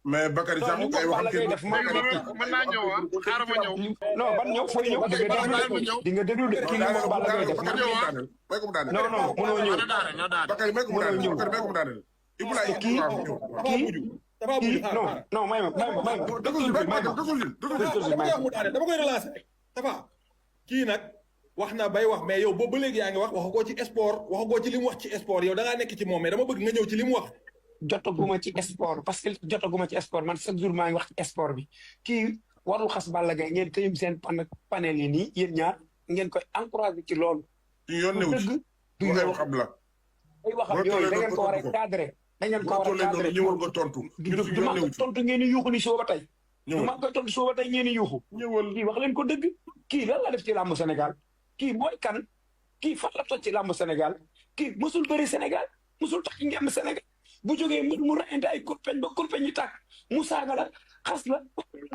mais Bakary non li Sakho mu kay wax Balla waxam Gaye def man mën naa ñëw ah xaaral ma ñëw. non ban ñëw fooy ñëw di nga déglu de kii li mu wax Balla Gaye def Bakary may ko mu daaneel. non non mënoo ñëw Bakary may ko mu daaneel Bakary may ko mu daaneel. Ibulaay kii non non may ma dama koy relancer rek Tapha kii nag wax na bay wax mais yow boobu ba léegi yaa ngi wax waxagoo ci sport waxagoo ci li mu wax ci sport yow da ngaa nekk ci moom mais dama bëgg nga ñëw ci li mu wax. jotaguma ci sport parce que jotaguma ci sport man chaque jour maa ngi wax ci sport bi kii warul xas Balla Gaye ngeen tëjum seen panel yi nii yéen ñaar ngeen koy encouragé ci loolu. yoon newu ci du waxee xam la. ay waxam yooyu da ngeen ko war a cadré. da ngeen ko war a cadré ñëwal nga tontu. du ma ko tontu ngeen di yuuxu ni soo ba tey. du ma ko tontu soo ba tey ngeen di yuuxu. kii wax leen ko dëgg. kii lan la def ci làmb Sénégal kii mooy kan kii fan la toj ci làmb Sénégal kii mësul bëri Sénégal mësul tax ngemb Sénégal bu jógee mu reyante ay kurpeñ ba kurpeñ yi tàkk mu saaga la xas la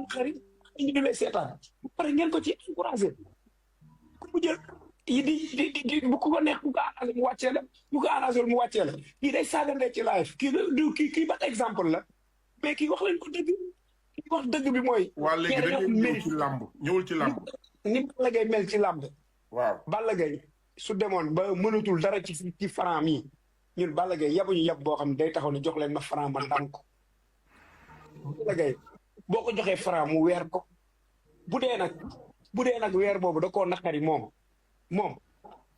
xarit ñu di lay seetaan pare ngeen ko ci encouragé ku mu jël yi di bu ko neex bu ko arrangé mu wàccee la bu ko arrangé mu wàccee la kii day saagandee ci live kii ba exemple la mais kii wax leen ko dëgg kii wax dëgg bi mooy. waa léegi dañuy ñëw ci làmb ñëwul ci làmb. ni Balla Gaye mel ci làmb. waaw Balla Gaye su demoon ba mënatul dara ci franc mi ñun Balla Gaye yabuñu yab boo xam ne day taxaw ne jox leen ma franc ma daan ko. Balla Gaye boo ko joxee franc mu weer ko bu dee nag weer boobu da koo naqari moom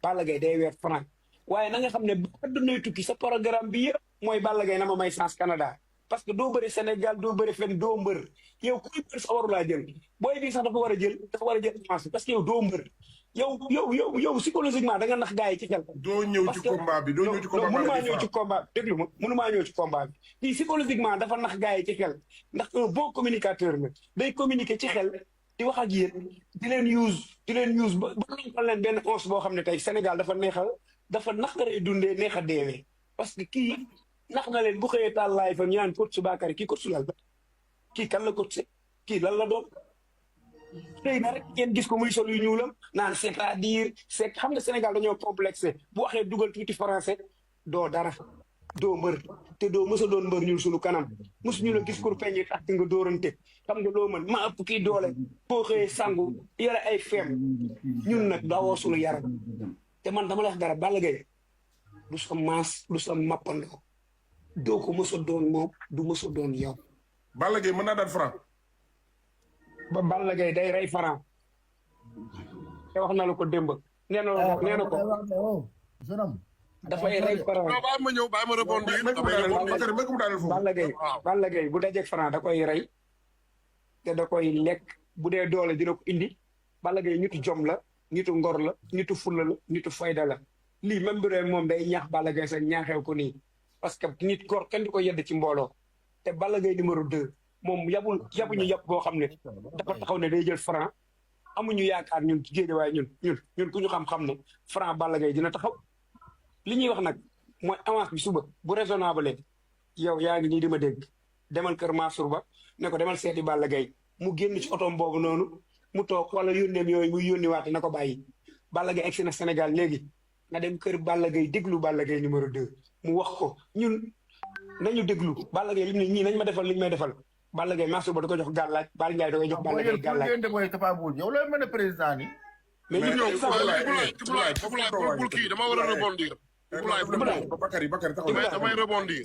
Balla Gaye day weer franc waaye na nga xam ne bu addunay tukki sa programme bi yëpp mooy Balla Gaye na ma may chance Canada parce que doo bëri Sénégal doo bëri fenn doo mbër yow kuy mbër sax waru laa jël booy bii sax dafa war a jël avance parce que yow doo mbër yow psychologiquement da nga nax gars yi ci xel. doo ñëw ci combat bi doo ñëw ci combat bi mënumaa ñëw ci combat bi déglu ma mënumaa ñëw ci combat bi kii psychologiquement dafa nax gars yi ci xel ndax un bon communicateur la day communiquer ci xel di wax ak yéen di leen use ba nankal leen benn once boo xam ne tey Sénégal dafa naqaree dundee neex a deewee parce que kii nax na leen bu xëyee taal laay fa ñu naan coach Bakary kii coach lan la kii kan la coach kii lan la doon xëy na rek ngeen gis ko muy sol yu ñuulam naan c'est-à-dire c'est xam nga Sénégal dañoo complexé bu waxee dugal tuuti français doo dara doo mbër te doo mës a doon mbër ñun suñu kanam mosuñu la gis kur peñi tax nga dóorante xam nga loo mën ma ëpp kii doole boo xëyee sangu yore ay feem ñun nag dawoo suñu yaram te man dama la wax dara Balla Gaye du sa maas du sa mappandoo doo ko mës a doon moom du mës a doon yow. Balla Gaye mën naa daan franc. ba Balla Gaye day rey franc te wax na la ko démb nee na ko dafay rey franc. non bàyyi ma ñëw bàyyi ma rebondir. Balla Gaye bu dajeeg franc da koy rey te da koy lekk bu dee doole dina ko indi Balla Gaye nitu jom la nitu ngor la nitu fulla la nitu fayda la lii même bu dee moom day ñaax Balla Gaye sax ñaaxew ko nii parce que nit gor kenn du ko yedd ci mbooloo te Balla Gaye numéro 2 moom yabuñu yab boo xam ne dafa taxaw ne day jël franc amuñu yaakaar ñun ci géej waaye ñun ku ñu xam-xam ne franc Balla Gaye dina taxaw li ñuy wax nag mooy avance bi suba bu raisonnable yow yaa ngi nii di ma dégg demal kër Mansour Ba ne ko demal seeti Balla Gaye mu génn ci otom boobu noonu mu toog wala yónneem yooyu muy yónni waate na ko bàyyi Balla Gaye egsi na Sénégal léegi nga dem kër Balla Gaye déglu Balla Gaye numéro 2 mu wax ko ñun nañu déglu Balla Gaye lim ne ñii nañ ma defal liñ may defal Balla Gaye Mansour Ba da koy jox gàllaaj Balla Ndiaye da koy jox Balla Gaye gàllaaj mooy Tapha Mbeur yow looy mën a président ni mais ñun ñëw foofu laay bul kii dama war a rebondir. Bakary taxaw damay rebondir.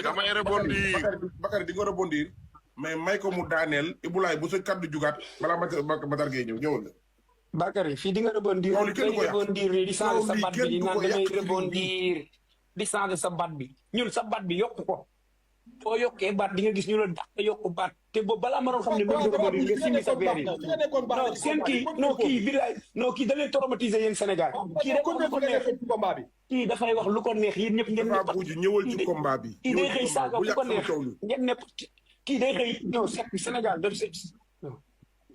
damay rebondir. Bakary di nga rebondir mais may ko mu daaneel Ibulaay bu sa kaddu jugaat balaa Matar Gueye ñëwal la. Bakary fii di nga rebondir di changer sa bat bi di naan damay rebondir di changer sa bat bi ñun sa bat bi yokk ko boo yokkee baat di nga gis ñu la dàq yokku baat te boobu balaa ma doon xam ne bëgg rebondir nga simmi sa verre yi non seen kii non kii da leen traumatiser yéen Sénégal kii rek lu ko neex kii dafay wax lu ko neex yéen ñëpp ngeen ne ñëwal ci combat bi kii day xëy saaga lu ko neex ngeen ne kii day xëy non Sénégal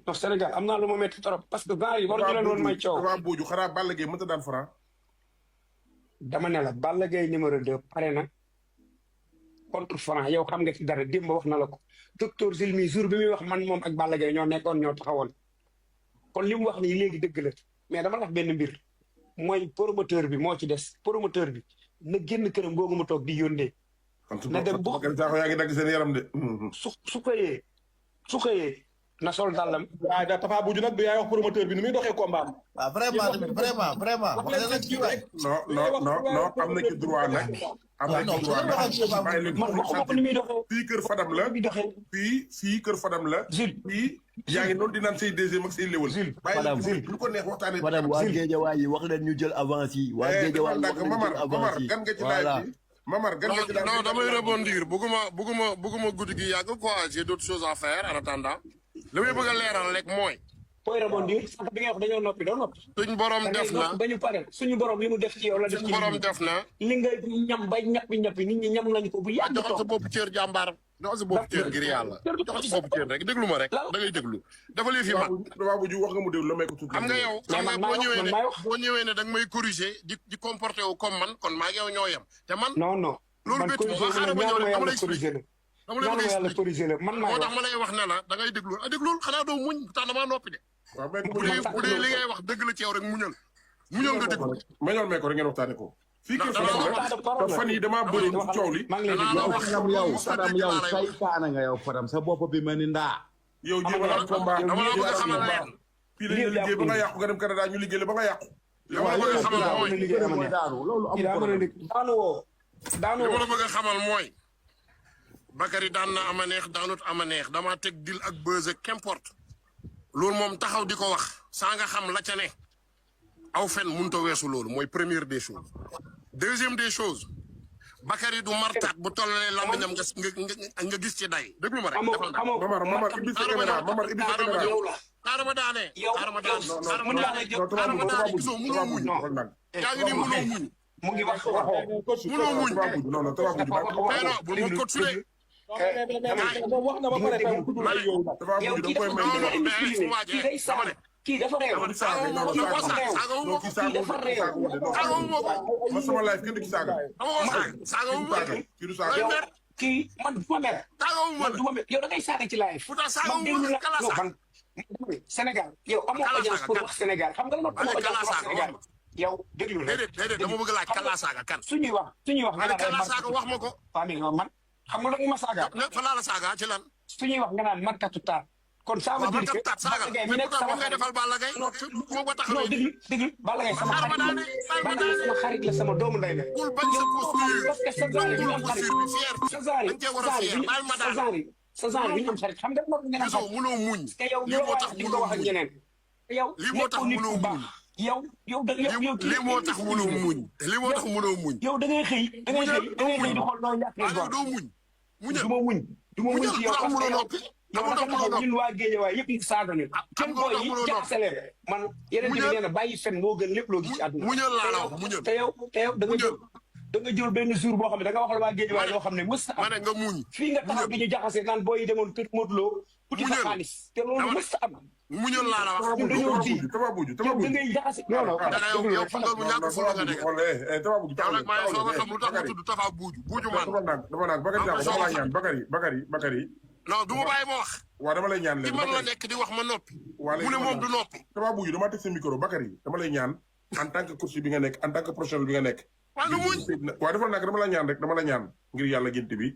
non Sénégal am naa lu ma métti trop parce que gars yi waruñu leen woon may coow Tapha Mbeur xanaa Balla Gaye mënta daan franc dama ne la Balla Gaye numéro 2 pare na contre franc yow xam nga ci dara démb wax na la ko docteur Zilmi jour bi muy wax man moom ak Balla Gaye ñoo nekkoon ñoo taxawoon kon li mu wax nii léegi dëgg la mais dama wax benn mbir mooy promoteur bi moo ci des promoteur bi na génn këram googu mu toog di yónnee na dem bu Bakary Sakho yaa ngi dagg seen yaram de. su xëyee na sol dàllam. waaw da Tapha Boudiou nag du yaay wax promoteur bi ni muy doxee combat am. waaw vraiment tamit vraiment. wax leen nag kii waay. non am na ci droit nag. am na ci droit nag bàyyi leen man waxuma ko ni muy doxee. fii kër Fadam la. muy doxee. fii kër Fadam la. fii yaa ngi noonu di naan say deuxième ak say léwal. bàyyi leen lu ko neex waxtaanee. Fadam waa Géejawaay yi wax leen ñu jël avance yi. waa Géejawaay wax leen ñu jël avance yi gan nga ci live bi. Mamar gan nga ci live bi. non damay rebondir bëgguma guddi gi yàgg quoi j'ai d'autres choses à faire en attendant li may bëgg a leeral rek mooy. fooy rebondir sànq bi nga wax dañoo noppi doo noppi. suñ borom def na ba ñu pare suñu borom li mu def ci yow la def ci suñ borom def na. li nga ñam bay ñappi nit ñi ñam nañu ko bu yàgg. joxal sa bopp cër jàmbaar. joxal sa bopp cër ngir yàlla. joxal sa bopp cër rek déglu ma rek. da ngay déglu dafa lii fi mag. Tapha Boudiou wax nga mu déglu la may ko tuuti. xam nga yow boo ñëwee ne da nga may corriger di comporté wu comme man kon maa ngi yow ñoo yem te man. non loolu man bétti ma xaaral ma ñëw rek dama lay expliquer man moo tax ma lay wax ne la da ngay déglu déglul xanaa doo muñ tax damaa noppi de. waaw bu dee li ngay wax dëgg la ci yow rek muñal nga déglu. ma ñoon may ko rek ngeen waxtaane ko. fii kër Fadam la fan yi damaa bëri ci coow li. Fadam yow saytaana nga yow Fadam sa bopp bi mel ni ndaa. yow jéem a combat dama la bëgg a xamal leen. fii lañ la liggéey ba nga yàqu nga dem Canada ñu liggéey la ba nga yàqu. li ma la bëgg a xamal mooy loolu amul daanu li ma la bëgg a xamal mooy Bakary daan na ama neex daanut ama neex damaa teg dil ak buzz ak qu'importe loolu moom taxaw di ko wax saa nga xam la ca ne aw fen mënut a weesu loolu mooy première des choses. deuxième des choses Bakary du martaat bu tollalee làmmiñam nga gis ci day déglu ma rek. Mamar ibbi sa caméra Mamar ibbi sa caméra. xaaral ma daane. xaaral ma daane. gisoo mënoo muñ. yaa ngi nii mënoo muñ. mu ngi wax mënoo muñ. non non Tapha Boudiou mais non bul ma coach de. moom wax na ba pare tam tudd la yow. Tapha Boudiou da koy may dama ne. kii dafa réew. ma sama live kenn du ci saaga. kii du saaga. kii man du ma mer. man du ma mer yow da ngay saaga ci live. man déglu la non man Sénégal yow amoo audience pour wax Sénégal xam nga lan moo amoo audience pour wax Sénégal. yow déglu la déedéet dama bëgg laaj kala saaga kan. suñuy wax nga naan kala saaga wax ma ko. waaw man xam nga lu ma saaga. fa laa la saaga ci lan. suñuy wax nga naan markatu taar. kon ça veut dire que Balla Gaye mi nekk sama ngay defal Balla Gaye moo ko tax non déglu Balla Gaye sama xarit la sama doomu ndey la. bul bañ sa posture parce que sa genre yi ñu am xarit sa genre yi ñu am xarit xam nga moo ngeen am xarit. mënoo muñ. te yow lii moo tax di ko wax ak ñeneen. yow lii moo tax mënoo muñ. yow da lii moo tax mënoo muñ. lii moo tax mënoo muñ. yow da ngay xëy di xool noo ñàkk doo muñ. muñal du ma muñ ci yow parce que yow da nga taxaw ñun waa Géejawaay yëpp ñu saaga ñu kenn booy yi jaxase leen man yeneen bi nee na bàyyi fen moo gën lépp loo gis ci àdduna muñal laa la wax muñal te yow da nga jël benn jour boo xam ne da nga waxal waa Géejawaay loo xam ne mës am nga muñ fii nga taxaw di ñu jaxase naan booy yi demoon kër Modou Lo uti fa xaalis te loolu mës am muñal laa la wax dañoo di Tapha Boudiou da ngay jaxase non yow fa nga bu ñàkk fu nga dégg Tapha Boudiou yow nag maa ngi soog a xam lu tax mu tudd Tapha Boudiou man dama naan Bakary non du ma bàyyi ma wax. waaw dama lay ñaan leen man la nekk di wax ma noppi. mu ne moom du noppi. Tapha Boudiou dama teg sa micro Bakary dama lay ñaan en tant que coach bi nga nekk en tant que professionnel bi nga nekk. waaw lu muñ. waaw defal naa ko dama la ñaan ngir yàlla gént bi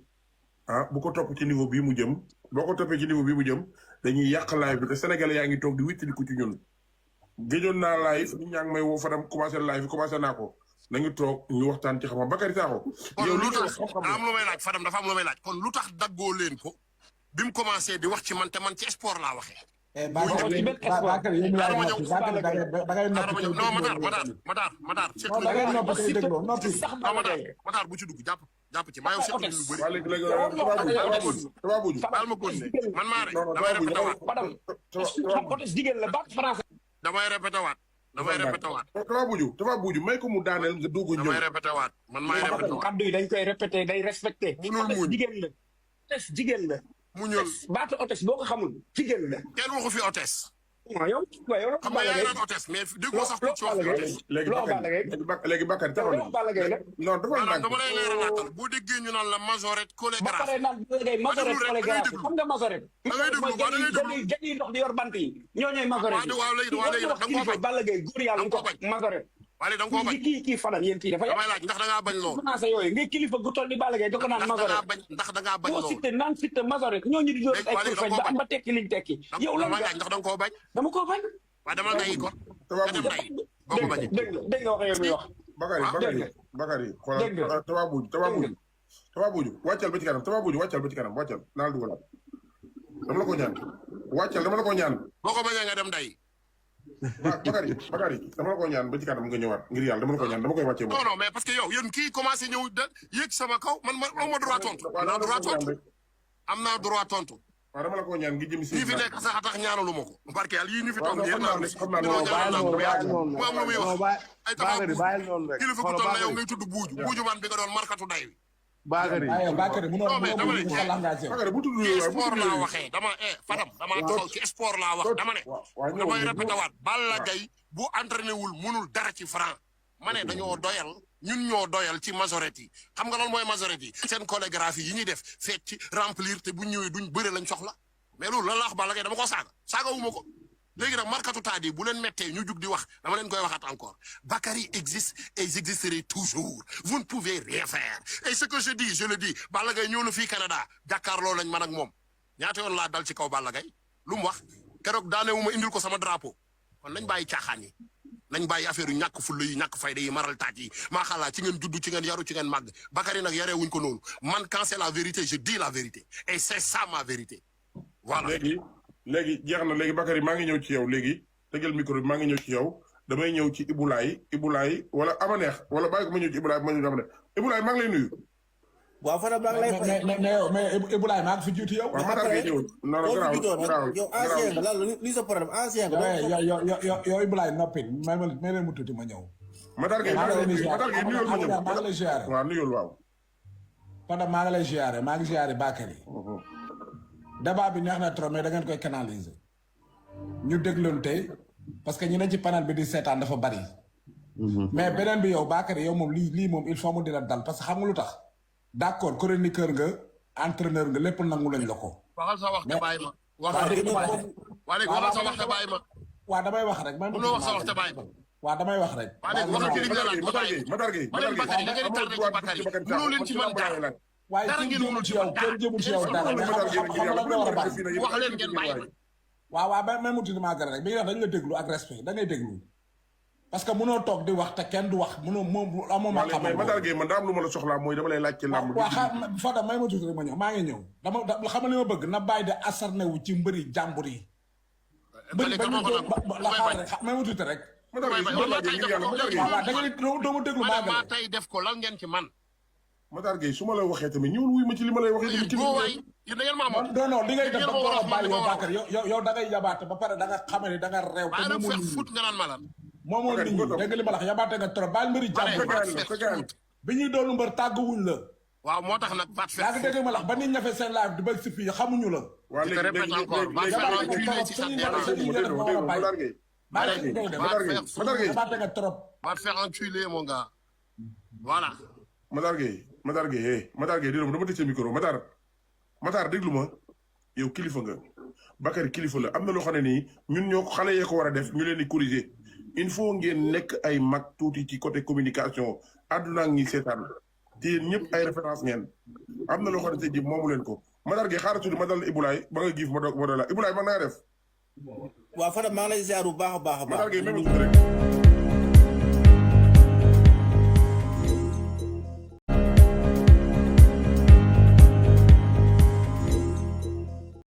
bu ko topp ci niveau bii mu jëm boo ko toppee ci niveau bii mu jëm dañuy yàq live bi te Sénégalais yaa ngi toog di wittali ko ci ñun. géjoon naa live nit ñaa ngi may woo Fadam commencé live commencé naa ko nañu toog ñu waxtaan ci xam-xam Bakary Sakho. yow lu tax am lu may laaj Fadam dafa am lu may laaj kon lu tax daggoo leen ko bi mu commencé di wax ci man te man ci sport laa waxee. Matar bu ci dugg jàpp ci maa yow seetlu lu bëri. waaw léegi Tapha Boudiou baal ma kon man maa rek damay répété waat. damay répété waat. Tapha Boudiou may ko mu daaneel nga doog a ñëw. damay répété waat man maay répété waat. kaddu yi dañ koy répété day respecté. munul muñ jigéen la. muñal baatu hôtesse boo ko xamul jigéen la. kenn waxu fi hôtesse. waaw yow xam nga yaa ngi naan hôtesse mais déggoo sax ku ci wax hôtesse. léegi Bakary taxaw na non dama lay leeralaatal boo déggee ñu naan la majorette chorégraphe. ba pare naan majorette chorégraphe xam nga majorette. da ngay déglu ba da ngay déglu dañuy dox di yor bant yi. ñoo ñooy majorette yi. waaw léegi da nga koo bañ. Balla Gaye góor yàlla ko majorette. Wally da nga koo bañ kii Fadam yéen kii dafa damay laaj ndax da ngaa bañ loolu français yooyu ngay kilifa gu toll ni Balla Gaye da ko naan majorité ndax da ngaa bañ boo loolu cité naan cité majorité ñooñu di doon ay kurfeñ ba am ba tekki liñ tekki yow lan damay laaj ndax da nga koo bañ dama koo bañ waaye dama day ko nga dem day boo ko bañee dégg nga wax yow mi wax Bakary xoolal Tababuju wàccal ba ci kanam Tababuju wàccal ba ci kanam wàccal naal dugalaat dama la ko ñaan wàccal dama la ko ñaan boo ko bañee nga dem day Bakary dama la ko ñaan ba ci kanam nga ñëwaat ngir yàlla dama la ko ñaan dama koy wàccee moom non mais parce que yow yéen kii commencé ñëw da yéeg sama kaw man ma droit tontu am naa droit tontu waaw dama la ko ñaan ngi jëm si ñi fi nekk sax a tax ñaanalu ma ko barke yàlla yii ñu fi toog xam naa mu am lu muy wax ay Bakary bàyyil noonu rek kilifa ku toll na yow ngay tudd buuju man bi nga doon markatu day wi Bakary non mais dama ne Bakary bu tudd ci sport laa waxee dama Fadam dama taxaw ci sport laa wax dama ne damay répété waat Balla Gaye bu entraîné wul mënul dara ci franc ma ne dañoo doyal ñun ñoo doyal ci majorité yi xam nga loolu mooy majorité yi seen chorégraphie yi ñuy def fecc remplir te bu ñëwee duñ bëre lañ soxla mais loolu lan la wax Balla Gaye dama ko saaga wuma ko léegi nag markatu taadi bu leen mettee ñu jug di wax dama leen koy waxaat encore Bakary existe et ils existeraient toujours vous ne pouvez rien faire et ce que je dis je le dis Balla Gaye ñëw na fii Canada jàkkaarloo lañ man ak moom ñaata yoon laa dal ci kaw Balla Gaye lu mu wax keroog daanewuma indil ko sama drapeau kon nañ bàyyi caaxaan yi nañ bàyyi affaire yu ñàkk fulla yi ñàkk fayda yi maral taaj yi maa xalaa ci ngeen juddu ci ngeen yaru ci ngeen màgg Bakary nag yaree wuñ ko noonu man quand c'est la vérité je dis la vérité et c'est ça ma vérité voilà léegi jeex na léegi Bakary maa ngi ñëw ci yow léegi tegal micro bi maa ngi ñëw ci yow damay ñëw ci Ibulaay wala Amaneex wala bàyyi ko ma ñëw ci Ibulaay ma ñëw ci Amaneex Ibulaay maa ngi lay nuyu waaw Fadam maa ngi lay fay mais Ibulaay maa ngi fi jiitu yow. waaw Matar Gueye ñëw non non garaaw yow ancien nga lan li sa problème ancien nga yow Ibulaay noppi may leen mu tuuti ma ñëw. Matar Gueye nuyul ma ñëw maa ngi lay ziare waaw nuyul waaw Fadam maa ngi lay ziare maa ngi ziare Bakary débat bi neex na trop mais da ngeen koy canaliser ñu dégloonte parce que ñi ne ci panel bi di seetaan dafa bari mais beneen bi yow Bakary yow moom lii moom il faut mu dina dal parce que xam nga lu tax d'accord chroniqueur nga entraîneur nga lépp nangu lañ la ko. waxal sa wax te bàyyi ma. waxal sa wax te bàyyi ma. waaw damay wax rek. mënoo wax sa wax te bàyyi ma. waaw damay wax rek. waxal ci li nga laaj ma bàyyi. Matar Gueye da ngeen di tardé ci Bakary mënoo leen ci mën dara. waaye kenn jëmul ci yow kenn jëmul ci yow dara mais xam nga nga war a bàyyi. wax leen ngeen bàyyi ma. waaw même mu tudd maa gën rek bi nga wax dañu la déglu ak respect da ngay déglu parce que mënoo toog di wax te kenn du wax mënoo moom amoo ma xam. mais Matar Gueye man daa am lu ma la soxlaa mooy dama lay laaj ci làmb. waaw xam Fadam may ma tuuti rek ma ñëw maa ngi ñëw dama xam li ma bëgg na bàyyi de asarne wu ci mbëri jàmbur yi. bëri ba ñu ko la xaar rek may ma tuuti rek. Matar Gueye waaw da ngay doo ma déglu maa gën ma tey def ko lan ngeen ci man. Matar Gueye su ma la waxee tamit ñëwul wuy ma ci li ma lay waxee. boo waay yéen da ngeen maa moom. non li ngay def ba war a bàyyi yow Bakary yow da ngay yabaate ba pare da nga xame ne da nga réew. waaye nag fex fut nga naan ma lan. moomoo nit ñi dégg li ma la wax yabaate nga trop baal mbëri jàmbur bi ñuy doon mbër tàgguwuñ la. waaw moo tax nag baat fex. yaa ngi dégg ma la wax ba nit ñafe seen live di bëgg si fii xamuñu la. waaw yabaate nga trop. baat fex enculé mon gars voilà. Matar Gueye déglu ma dama tëj sa micro Matar déglu ma yow kilifa nga Bakary kilifa la am na loo xam ne nii ñun ñoo xale yee ko war a def ñu leen di corriger il faut ngeen nekk ay mag tuuti ci côté communication àdduna ak ñi seetaan te yéen ñëpp ay référence ngeen am na loo xam ne tey jii moomu leen ko Matar Gueye xaaral tuuti ma dal Ibulaay ba nga giif ma doog la Ibulaay man naa def. waaw Fadam maa ngi lay ziar bu baax a baax a baax. Matar Gueye même rek.